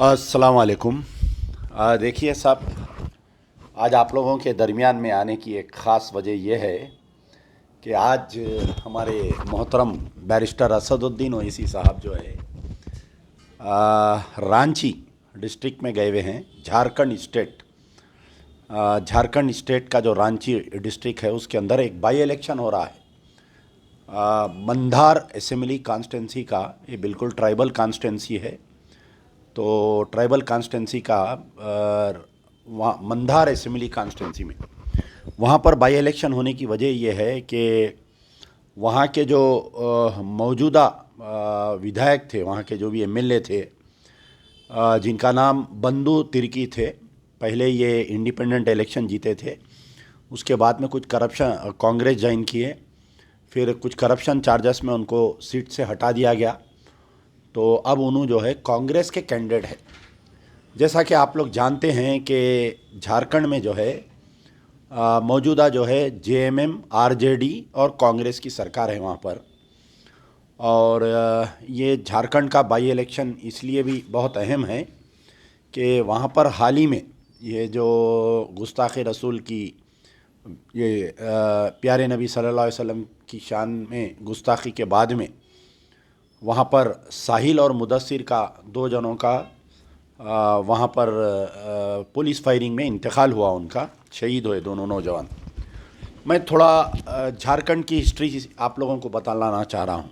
अस्सलाम वालेकुम। देखिए साहब, आज आप लोगों के दरमियान में आने की एक ख़ास वजह यह है कि आज हमारे मोहतरम बैरिस्टर असदुद्दीन ओवैसी साहब जो है रांची डिस्ट्रिक्ट में गए हुए हैं। झारखंड स्टेट का जो रांची डिस्ट्रिक्ट है उसके अंदर एक बाई इलेक्शन हो रहा है। मंधार असेंबली कॉन्स्टिट्यूंसी का, ये बिल्कुल ट्राइबल कॉन्स्टिट्यूंसी है। तो ट्राइबल कॉन्स्टिट्यूंसी का वहाँ मंधार असेंबली कॉन्स्टिट्यूंसी में वहाँ पर बाई इलेक्शन होने की वजह यह है कि वहाँ के जो मौजूदा विधायक थे, वहाँ के जो भी एमएलए थे, जिनका नाम बंधु तिर्की थे, पहले ये इंडिपेंडेंट इलेक्शन जीते थे। उसके बाद में कुछ करप्शन, कांग्रेस ज्वाइन किए, फिर कुछ करप्शन चार्जेस में उनको सीट से हटा दिया गया। तो अब उन्होंने जो है कांग्रेस के कैंडिडेट है। जैसा कि आप लोग जानते हैं कि झारखंड में जो है मौजूदा जो है जेएमएम, आरजेडी और कांग्रेस की सरकार है वहाँ पर। और ये झारखंड का बाई इलेक्शन इसलिए भी बहुत अहम है कि वहाँ पर हाल ही में ये जो गुस्ताख़ रसूल की, ये प्यारे नबी सल्लल्लाहु अलैहि वसल्लम की शान में गुस्ताखी के बाद में वहाँ पर साहिल और मुदस्सिर का, दो जनों का वहाँ पर पुलिस फायरिंग में इंतकाल हुआ, उनका शहीद हुए दोनों नौजवान। मैं थोड़ा झारखंड की हिस्ट्री आप लोगों को बताना चाह रहा हूँ।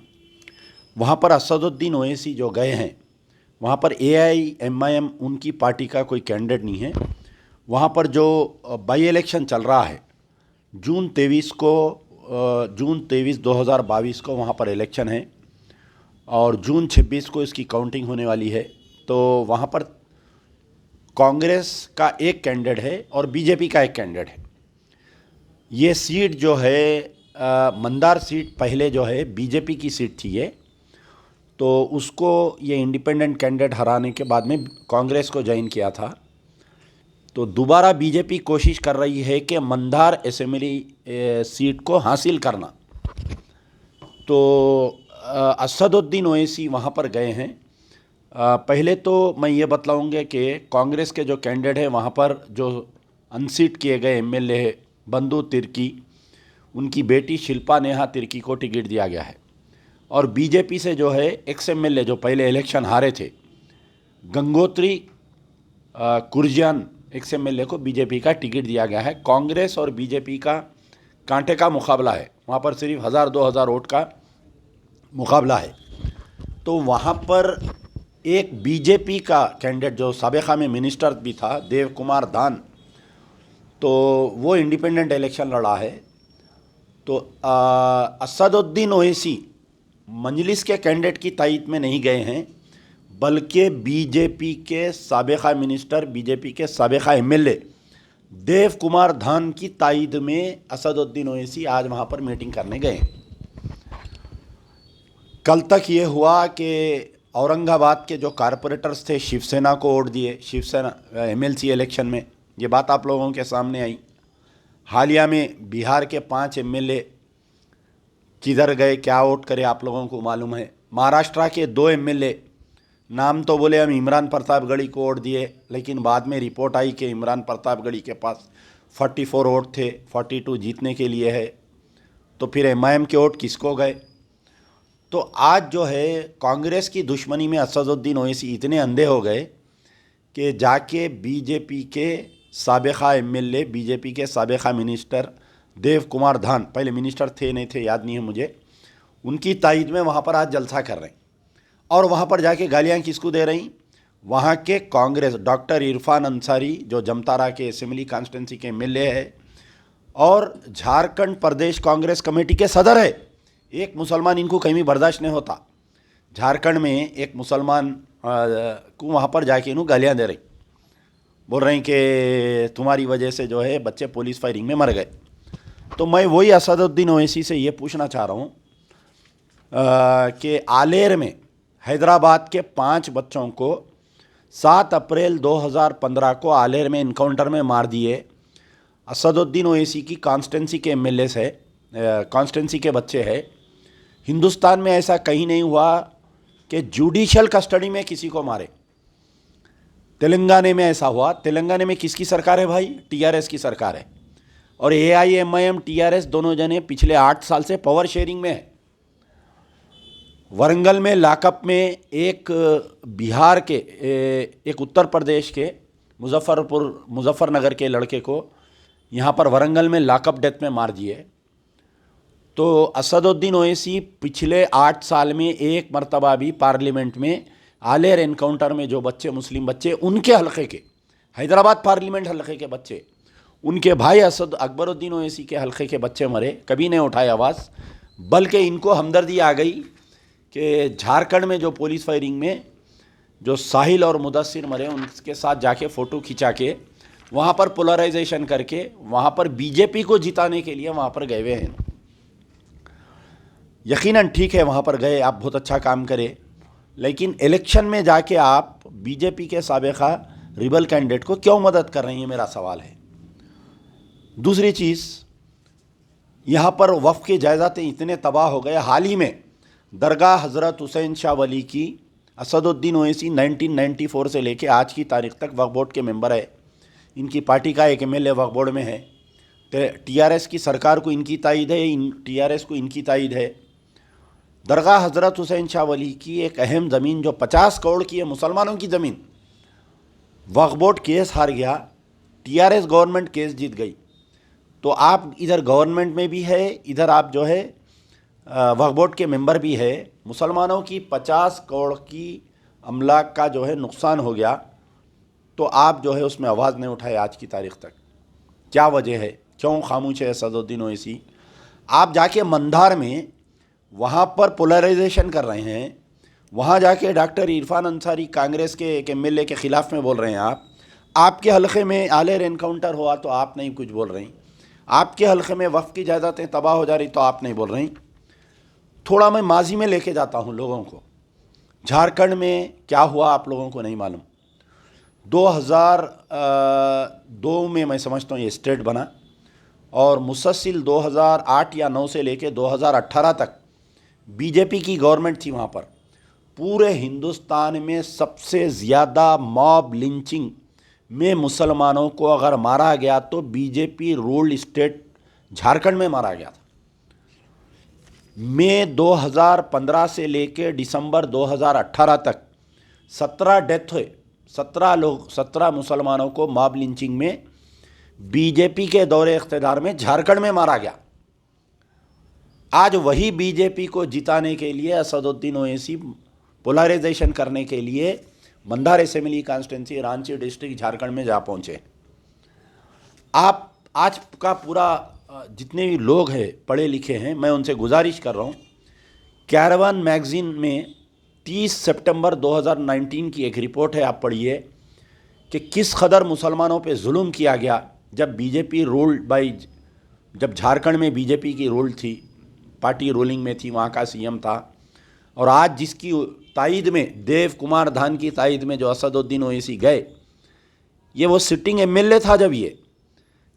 वहाँ पर असदुद्दीन ओवैसी जो गए हैं, वहाँ पर एआईएमआईएम उनकी पार्टी का कोई कैंडिडेट नहीं है। वहाँ पर जो बाई इलेक्शन चल रहा है, जून 23 2022 को वहाँ पर इलेक्शन है और जून 26 को इसकी काउंटिंग होने वाली है। तो वहाँ पर कांग्रेस का एक कैंडिडेट है और बीजेपी का एक कैंडिडेट है। ये सीट जो है मंदार सीट पहले जो है बीजेपी की सीट थी ये, तो उसको ये इंडिपेंडेंट कैंडिडेट हराने के बाद में कांग्रेस को ज्वाइन किया था। तो दोबारा बीजेपी कोशिश कर रही है कि मंदार असेंबली सीट को हासिल करना। तो असदुद्दीन ओवैसी वहाँ पर गए हैं। पहले तो मैं ये बतलाऊँगा कि कांग्रेस के जो कैंडिडेट हैं वहाँ पर जो अनसीट किए गए एमएलए है बंधु तिर्की, उनकी बेटी शिल्पा नेहा तिर्की को टिकट दिया गया है। और बीजेपी से जो है एक्स एमएलए जो पहले इलेक्शन हारे थे, गंगोत्री कुर्जियान एक्स एमएलए को बीजेपी का टिकट दिया गया है। कांग्रेस और बीजेपी का कांटे का मुकाबला है, वहाँ पर सिर्फ 1000-2000 वोट का मुकाबला है। तो वहाँ पर एक बीजेपी का कैंडिडेट जो साबिक़ा में मिनिस्टर भी था, देव कुमार दान, तो वो इंडिपेंडेंट इलेक्शन लड़ा है। तो असदुद्दीन ओवैसी मजलिस के कैंडिडेट की तायद में नहीं गए हैं, बल्कि बीजेपी के साबिक़ा मिनिस्टर, बीजेपी के साबिक़ा एमएलए देव कुमार दान की तायद में असदुद्दीन ओवैसी आज वहाँ पर मीटिंग करने गए। कल तक ये हुआ कि औरंगाबाद के जो कारपोरेटर्स थे शिवसेना को वोट दिए, शिवसेना एमएलसी इलेक्शन में, ये बात आप लोगों के सामने आई। हालिया में बिहार के 5 एमएलए किधर गए, क्या वोट करे, आप लोगों को मालूम है। महाराष्ट्र के 2 एमएलए, नाम तो बोले हम इमरान प्रतापगढ़ी को वोट दिए, लेकिन बाद में रिपोर्ट आई कि इमरान प्रतापगढ़ी के पास 44 वोट थे, 42 जीतने के लिए है। तो फिर एमआईएम के वोट किसको गए। तो आज जो है कांग्रेस की दुश्मनी में असदुद्दीन ओवैसी इतने अंधे हो गए कि जाके बीजेपी के साबिक़ा एमएलए, बीजेपी के साबिक़ा मिनिस्टर देव कुमार दान, पहले मिनिस्टर थे नहीं थे याद नहीं है मुझे, उनकी तायद में वहाँ पर आज जलसा कर रहे हैं। और वहाँ पर जाके गालियाँ किसको दे रही, वहाँ के कांग्रेस डॉक्टर इरफान अंसारी जो जमतारा के असेंबली कॉन्स्टिट्यूंसी के एमएलए है और झारखंड प्रदेश कांग्रेस कमेटी के सदर है। एक मुसलमान इनको कहीं भी बर्दाश्त नहीं होता। झारखंड में एक मुसलमान को वहाँ पर जाके इन्हों गालियाँ दे रही, बोल रहे हैं कि तुम्हारी वजह से जो है बच्चे पुलिस फायरिंग में मर गए। तो मैं वही असदुद्दीन ओवैसी से ये पूछना चाह रहा हूँ कि आलेर में हैदराबाद के 5 बच्चों को 7 अप्रैल 2015 को आलेर में इनकाउंटर में मार दिए। असदुद्दीन ओवैसी की कॉन्स्टिट्यूंसी के एमएलए है, कॉन्स्टिट्यूंसी के बच्चे हैं। हिंदुस्तान में ऐसा कहीं नहीं हुआ कि जुडिशल कस्टडी में किसी को मारे। तेलंगाना में ऐसा हुआ। तेलंगाना में किसकी सरकार है भाई? टीआरएस की सरकार है। और एआईएमआईएम टीआरएस दोनों जने पिछले 8 साल से पावर शेयरिंग में है। वरंगल में लाकअप में एक बिहार के एक उत्तर प्रदेश के मुजफ्फरनगर के लड़के को यहाँ पर वरंगल में लाकअप डेथ में मार दिए। तो असदुद्दीन ओवैसी पिछले 8 साल में एक मरतबा भी पार्लियामेंट में आलेर एनकाउंटर में जो बच्चे, मुस्लिम बच्चे, उनके हलके के, हैदराबाद पार्लियामेंट हलके के बच्चे, उनके भाई असद अकबरुद्दीन ओवैसी के हलके के बच्चे मरे, कभी नहीं उठाए आवाज़। बल्कि इनको हमदर्दी आ गई कि झारखंड में जो पुलिस फायरिंग में जो साहिल और मुदस्सिर मरे, उनके साथ जाके फ़ोटो खिंचा के वहाँ पर पोलराइजेशन करके वहाँ पर बीजेपी को जिताने के लिए वहाँ पर गए हुए हैं। यकीनन ठीक है, वहाँ पर गए, आप बहुत अच्छा काम करें, लेकिन इलेक्शन में जाके आप बीजेपी के साबिका रिबल कैंडिडेट को क्यों मदद कर रही हैं, मेरा सवाल है। दूसरी चीज़, यहाँ पर वफ़ के जायदाद इतने तबाह हो गए। हाल ही में दरगाह हज़रत हुसैन शाह वली की असदुद्दीन ओवैसी 1994 से लेके आज की तारीख़ तक वक्फ बोर्ड के मेंबर है। इनकी पार्टी का एक एमएलए वक्फ बोर्ड में है। टीआरएस की सरकार को इनकी तायद है, टीआरएस को इनकी तायद है। दरगाह हज़रत हुसैन शाह वली की एक अहम ज़मीन जो 50 करोड़ की है, मुसलमानों की ज़मीन, वक्फ बोर्ड केस हार गया, टीआरएस गवर्नमेंट केस जीत गई। तो आप इधर गवर्नमेंट में भी है, इधर आप जो है वक्फ बोर्ड के मेंबर भी है। मुसलमानों की 50 करोड़ की अमलाक का जो है नुकसान हो गया, तो आप जो है उसमें आवाज़ नहीं उठाए आज की तारीख़ तक। क्या वजह है, क्यों खामोश है असदुद्दीन ओवैसी? आप जाके मंधार में वहाँ पर पोलराइजेशन कर रहे हैं, वहाँ जाके डॉक्टर इरफान अंसारी कांग्रेस के एक एमएलए के ख़िलाफ़ में बोल रहे हैं। आपके हलक़े में आलेर एनकाउंटर हुआ तो आप नहीं कुछ बोल रही, आपके हलक़े में वफ़ की जायदादें तबाह हो जा रही तो आप नहीं बोल रही। थोड़ा मैं माजी में लेके जाता हूँ लोगों को। झारखंड में क्या हुआ आप लोगों को नहीं मालूम। 2002 में मैं समझता हूँ ये स्टेट बना, और मुसलसिल 2008 या 9 से लेके 2018 तक बीजेपी की गवर्नमेंट थी। वहाँ पर पूरे हिंदुस्तान में सबसे ज़्यादा मॉब लिंचिंग में मुसलमानों को अगर मारा गया तो बीजेपी रूल्ड स्टेट झारखंड में मारा गया था। मई 2015 से लेके दिसंबर 2018 तक 17 डेथ हुए, 17 मुसलमानों को मॉब लिंचिंग में बीजेपी के दौरे इख्तिदार में झारखंड में मारा गया। आज वही बीजेपी को जिताने के लिए असदुद्दीन ओवैसी पोलराइजेशन करने के लिए Mandhar assembly constituency Ranchi district Jharkhand में जा पहुँचे। आप आज का पूरा जितने भी लोग हैं पढ़े लिखे हैं, मैं उनसे गुजारिश कर रहा हूँ, कैरवान मैगज़ीन में 30 सितंबर 2019 की एक रिपोर्ट है, आप पढ़िए कि किस कदर मुसलमानों पे जुल्म किया गया जब बीजेपी रूल्ड बाई, जब झारखंड में बीजेपी की रूल थी, पार्टी रूलिंग में थी, वहाँ का सीएम था। और आज जिसकी तायद में, देव कुमार धान की तायद में जो असदुद्दीन ओवैसी गए, ये वो सिटिंग एमएलए था जब ये,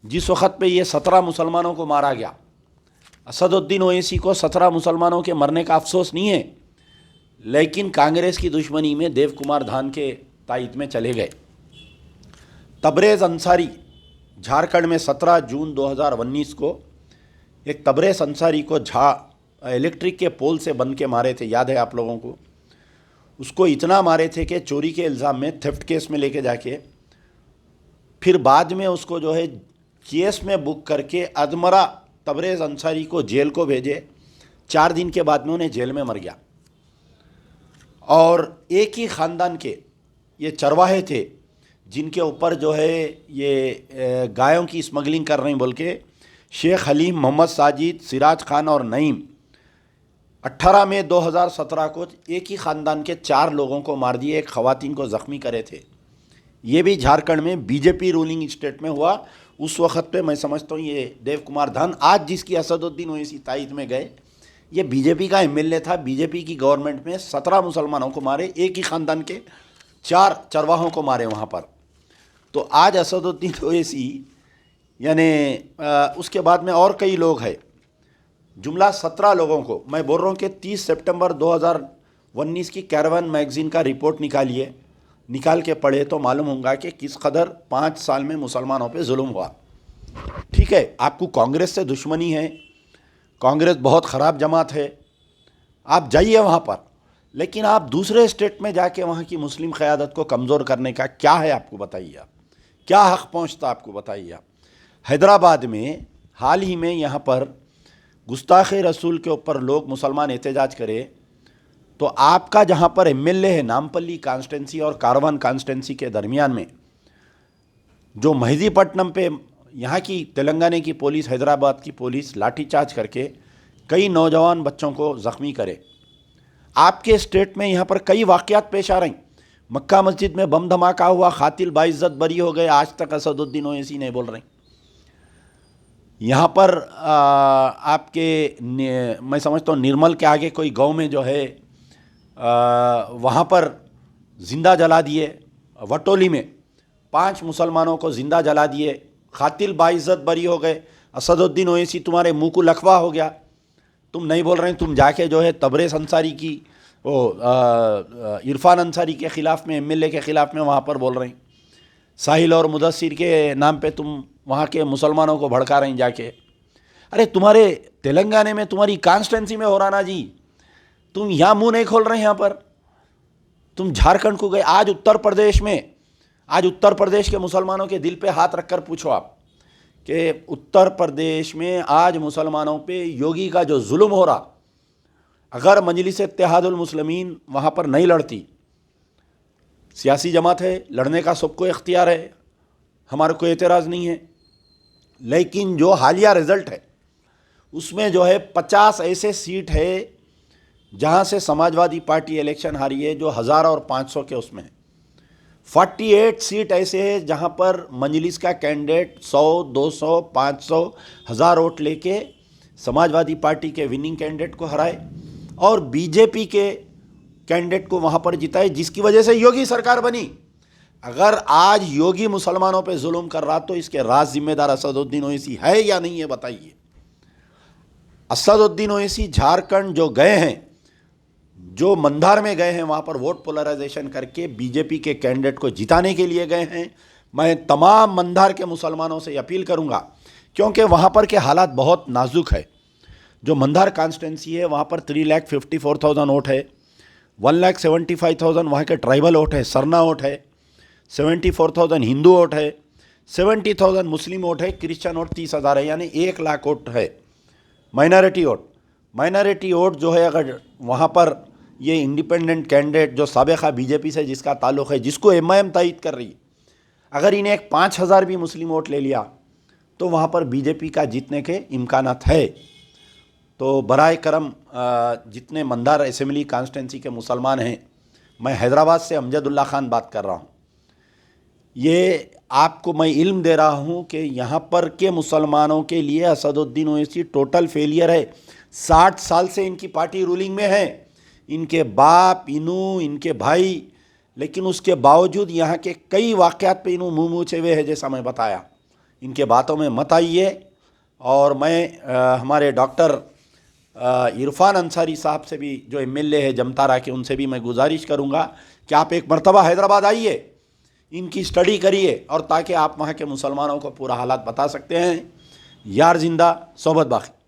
जिस वक्त पे ये 17 मुसलमानों को मारा गया। असदुद्दीन ओवैसी को 17 मुसलमानों के मरने का अफसोस नहीं है, लेकिन कांग्रेस की दुश्मनी में देव कुमार धान के तायद में चले गए। तबरेज़ अंसारी झारखंड में 17 जून 2019 को एक तबरेज़ अंसारी को इलेक्ट्रिक के पोल से बंध के मारे थे, याद है आप लोगों को। उसको इतना मारे थे कि चोरी के इल्ज़ाम में, थेफ्ट केस में लेके जाके, फिर बाद में उसको जो है केस में बुक करके अदमरा तबरेज़ अंसारी को जेल को भेजे। 4 दिन के बाद में उन्हें जेल में मर गया। और एक ही ख़ानदान के ये चरवाहे थे जिनके ऊपर जो है ये गायों की स्मगलिंग कर रहे हैं बोल के शेख हलीम, मोहम्मद साजिद, सिराज खान और नईम 18 मई 2017 को एक ही ख़ानदान के 4 लोगों को मार दिए, एक ख़वातीन को ज़ख्मी करे थे। ये भी झारखंड में बीजेपी रूलिंग स्टेट में हुआ। उस वक्त पे मैं समझता हूँ ये देव कुमार धान, आज जिसकी असदुद्दीन ओवैसी तायद में गए, ये बीजेपी का एमएलए था। बीजेपी की गवर्नमेंट में 17 मुसलमानों को मारे, एक ही ख़ानदान के 4 चरवाहों को मारे वहाँ पर। तो आज असदुद्दीन ओवैसी यानी उसके बाद में और कई लोग हैं, जुमला 17 लोगों को मैं बोल रहा हूँ कि 30 सितंबर 2019 की कैरवान मैगज़ीन का रिपोर्ट निकालिए, निकाल के पढ़े तो मालूम होगा कि किस कदर 5 साल में मुसलमानों पे जुल्म हुआ। ठीक है, आपको कांग्रेस से दुश्मनी है, कांग्रेस बहुत ख़राब जमात है, आप जाइए वहाँ पर, लेकिन आप दूसरे स्टेट में जाके वहाँ की मुस्लिम क़यादत को कमज़ोर करने का क्या है आपको बताइए, आप क्या हक़ पहुँचता आपको बताइए। आप हैदराबाद में हाल ही में यहाँ पर गुस्ताख़ रसूल के ऊपर लोग मुसलमान एहतजाज करे तो आपका जहाँ पर एमएलए है नामपल्ली कॉन्स्टिट्यूंसी और कारवान कॉन्स्टिट्यूंसी के दरमियान में जो मेहदीपट्टनम पे यहाँ की तेलंगाना की पुलिस, हैदराबाद की पुलिस लाठीचार्ज करके कई नौजवान बच्चों को ज़ख्मी करे। आपके स्टेट में यहाँ पर कई वाक़यात पेश आ रही, मक्का मस्जिद में बम धमाका हुआ, खातिल बाइज्जत बरी हो गए, आज तक असदुद्दीन ओवैसी नहीं बोल रही। यहाँ पर मैं समझता हूँ निर्मल के आगे कोई गांव में जो है वहाँ पर ज़िंदा जला दिए, वटोली में 5 मुसलमानों को ज़िंदा जला दिए, खातिल बाइज्जत बरी हो गए, असदुद्दीन ओवैसी तुम्हारे मुंह को लकवा हो गया, तुम नहीं बोल रहे, तुम जाके जो है तबरेज़ अंसारी की वो इरफान अंसारी के ख़िलाफ़ में, एमएलए के ख़िलाफ़ में वहाँ पर बोल रही, साहिल और मुदस्सिर के नाम पे तुम वहाँ के मुसलमानों को भड़का रही जाके। अरे तुम्हारे तेलंगाना में तुम्हारी कॉन्स्टिट्यूंसी में हो रहा ना जी, तुम यहाँ मुंह नहीं खोल रहे हैं। यहाँ पर तुम झारखंड को गए, आज उत्तर प्रदेश के मुसलमानों के दिल पे हाथ रखकर पूछो आप कि उत्तर प्रदेश में आज मुसलमानों पे योगी का जो जुल्म हो रहा, अगर मजलिस इत्तेहादुल मुस्लिमीन वहाँ पर नहीं लड़ती, सियासी जमात है, लड़ने का सबको इख्तियार है, हमारे कोई एतराज़ नहीं है, लेकिन जो हालिया रिज़ल्ट है उसमें जो है 50 ऐसे सीट है जहाँ से समाजवादी पार्टी इलेक्शन हारी है, जो 1000 और 500 के उसमें है। 48 सीट ऐसे है जहाँ पर मजलिस का कैंडिडेट 100, 200, 500, 1000 वोट लेके समाजवादी पार्टी के विनिंग कैंडिडेट को हराए और बीजेपी के कैंडिडेट को वहाँ पर जिताए, जिसकी वजह से योगी सरकार बनी। अगर आज योगी मुसलमानों पे जुल्म कर रहा तो इसके राज जिम्मेदार असदुद्दीन ओवैसी है या नहीं है बताइए। असदुद्दीन ओवैसी झारखंड जो गए हैं, जो मंधार में गए हैं, वहाँ पर वोट पोलराइजेशन करके बीजेपी के कैंडिडेट को जिताने के लिए गए हैं। मैं तमाम मंधार के मुसलमानों से अपील करूँगा, क्योंकि वहाँ पर के हालात बहुत नाजुक है। जो मंधार कॉन्स्टिट्यूंसी है वहाँ पर 3,54,000 वोट है, 1,75,000 वहाँ के ट्राइबल वोट है, सरना वोट है, 74,000 हिंदू वोट है, 70,000 मुस्लिम वोट है, क्रिश्चियन वोट 30,000 है, यानी 1 लाख वोट है माइनॉरिटी वोट जो है। अगर वहाँ पर ये इंडिपेंडेंट कैंडिडेट जो साबिक़ा बीजेपी से जिसका ताल्लुक़ है, जिसको एमआईएम तायद कर रही, अगर इन्हें एक 5,000 भी मुस्लिम वोट ले लिया तो वहाँ पर बीजेपी का जीतने के इम्कानात है। तो बराए करम जितने मंदार असेंबली कॉन्स्टिट्यूंसी के मुसलमान हैं, मैं हैदराबाद से अमजदुल्ला ख़ान बात कर रहा हूँ, ये आपको मैं इल्म दे रहा हूँ कि यहाँ पर के मुसलमानों के लिए असदुद्दीन ओवैसी टोटल फेलियर है। 60 साल से इनकी पार्टी रूलिंग में है, इनके बाप, इनू, इनके भाई, लेकिन उसके बावजूद यहाँ के कई वाक़यात पे इनू मुँह मूछे हुए है, जैसा मैं बताया। इनके बातों में मत आइए। और मैं हमारे डॉक्टर इरफान अंसारी साहब से भी, जो एमएलए है जमतारा के, उनसे भी मैं गुजारिश करूँगा कि आप एक मरतबा हैदराबाद आइए, इनकी स्टडी करिए, और ताकि आप वहाँ के मुसलमानों को पूरा हालात बता सकते हैं। यार जिंदा सोबत बाकी।